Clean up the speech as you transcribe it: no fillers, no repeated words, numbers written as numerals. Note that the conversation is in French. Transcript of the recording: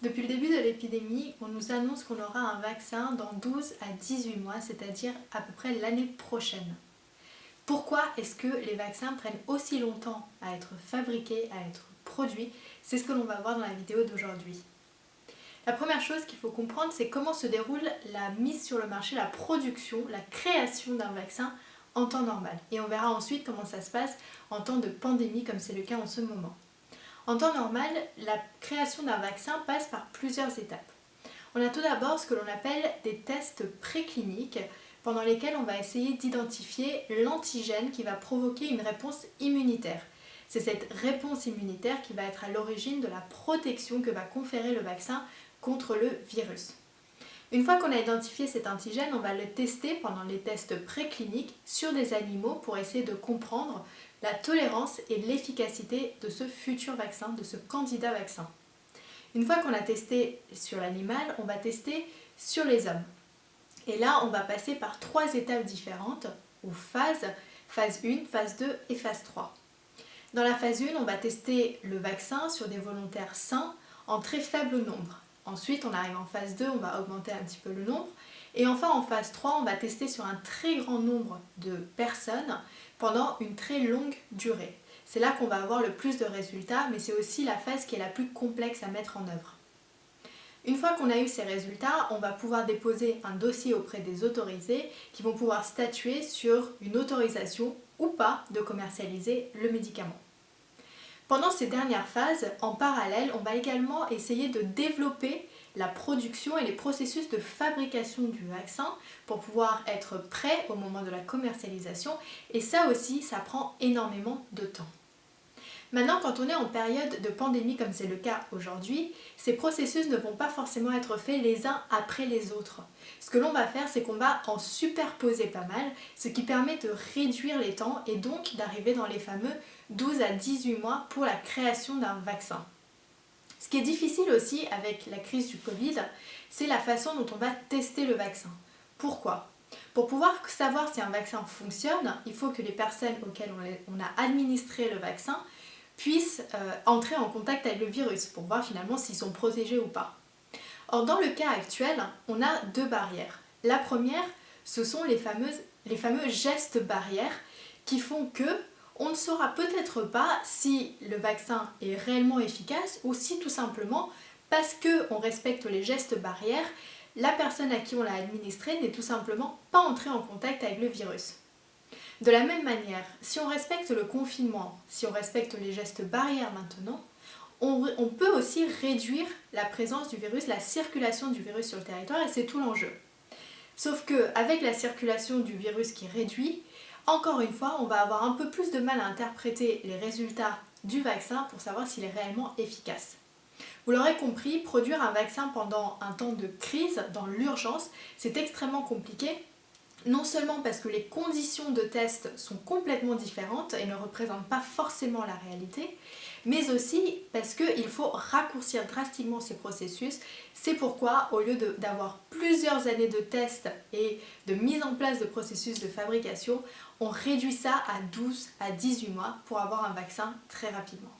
Depuis le début de l'épidémie, on nous annonce qu'on aura un vaccin dans 12 à 18 mois, c'est-à-dire à peu près l'année prochaine. Pourquoi est-ce que les vaccins prennent aussi longtemps à être fabriqués, à être produits? C'est ce que l'on va voir dans la vidéo d'aujourd'hui. La première chose qu'il faut comprendre, c'est comment se déroule la mise sur le marché, la production, la création d'un vaccin en temps normal. Et on verra ensuite comment ça se passe en temps de pandémie, comme c'est le cas en ce moment. En temps normal, la création d'un vaccin passe par plusieurs étapes. On a tout d'abord ce que l'on appelle des tests précliniques pendant lesquels on va essayer d'identifier l'antigène qui va provoquer une réponse immunitaire. C'est cette réponse immunitaire qui va être à l'origine de la protection que va conférer le vaccin contre le virus. Une fois qu'on a identifié cet antigène, on va le tester pendant les tests précliniques sur des animaux pour essayer de comprendre la tolérance et l'efficacité de ce futur vaccin, de ce candidat vaccin. Une fois qu'on a testé sur l'animal, on va tester sur les hommes. Et là, on va passer par 3 étapes différentes, ou phases, phase 1, phase 2 et phase 3. Dans la phase 1, on va tester le vaccin sur des volontaires sains en très faible nombre. Ensuite, on arrive en phase 2, on va augmenter un petit peu le nombre. Et enfin, en phase 3, on va tester sur un très grand nombre de personnes pendant une très longue durée. C'est là qu'on va avoir le plus de résultats, mais c'est aussi la phase qui est la plus complexe à mettre en œuvre. Une fois qu'on a eu ces résultats, on va pouvoir déposer un dossier auprès des autorisés qui vont pouvoir statuer sur une autorisation ou pas de commercialiser le médicament. Pendant ces dernières phases, en parallèle, on va également essayer de développer la production et les processus de fabrication du vaccin pour pouvoir être prêt au moment de la commercialisation, et ça aussi, ça prend énormément de temps. Maintenant, quand on est en période de pandémie comme c'est le cas aujourd'hui, ces processus ne vont pas forcément être faits les uns après les autres. Ce que l'on va faire, c'est qu'on va en superposer pas mal, ce qui permet de réduire les temps et donc d'arriver dans les fameux 12 à 18 mois pour la création d'un vaccin. Ce qui est difficile aussi avec la crise du Covid, c'est la façon dont on va tester le vaccin. Pourquoi ? Pour pouvoir savoir si un vaccin fonctionne, il faut que les personnes auxquelles on a administré le vaccin puissent entrer en contact avec le virus pour voir finalement s'ils sont protégés ou pas. Or, dans le cas actuel, on a 2 barrières. La première, ce sont les fameux gestes barrières qui font que on ne saura peut-être pas si le vaccin est réellement efficace ou si tout simplement, parce qu'on respecte les gestes barrières, la personne à qui on l'a administré n'est tout simplement pas entrée en contact avec le virus. De la même manière, si on respecte le confinement, si on respecte les gestes barrières maintenant, on peut aussi réduire la présence du virus, la circulation du virus sur le territoire, et c'est tout l'enjeu. Sauf qu'avec la circulation du virus qui réduit, encore une fois, on va avoir un peu plus de mal à interpréter les résultats du vaccin pour savoir s'il est réellement efficace. Vous l'aurez compris, produire un vaccin pendant un temps de crise, dans l'urgence, c'est extrêmement compliqué. Non seulement parce que les conditions de test sont complètement différentes et ne représentent pas forcément la réalité, mais aussi parce qu'il faut raccourcir drastiquement ces processus. C'est pourquoi, au lieu d'avoir plusieurs années de tests et de mise en place de processus de fabrication, on réduit ça à 12 à 18 mois pour avoir un vaccin très rapidement.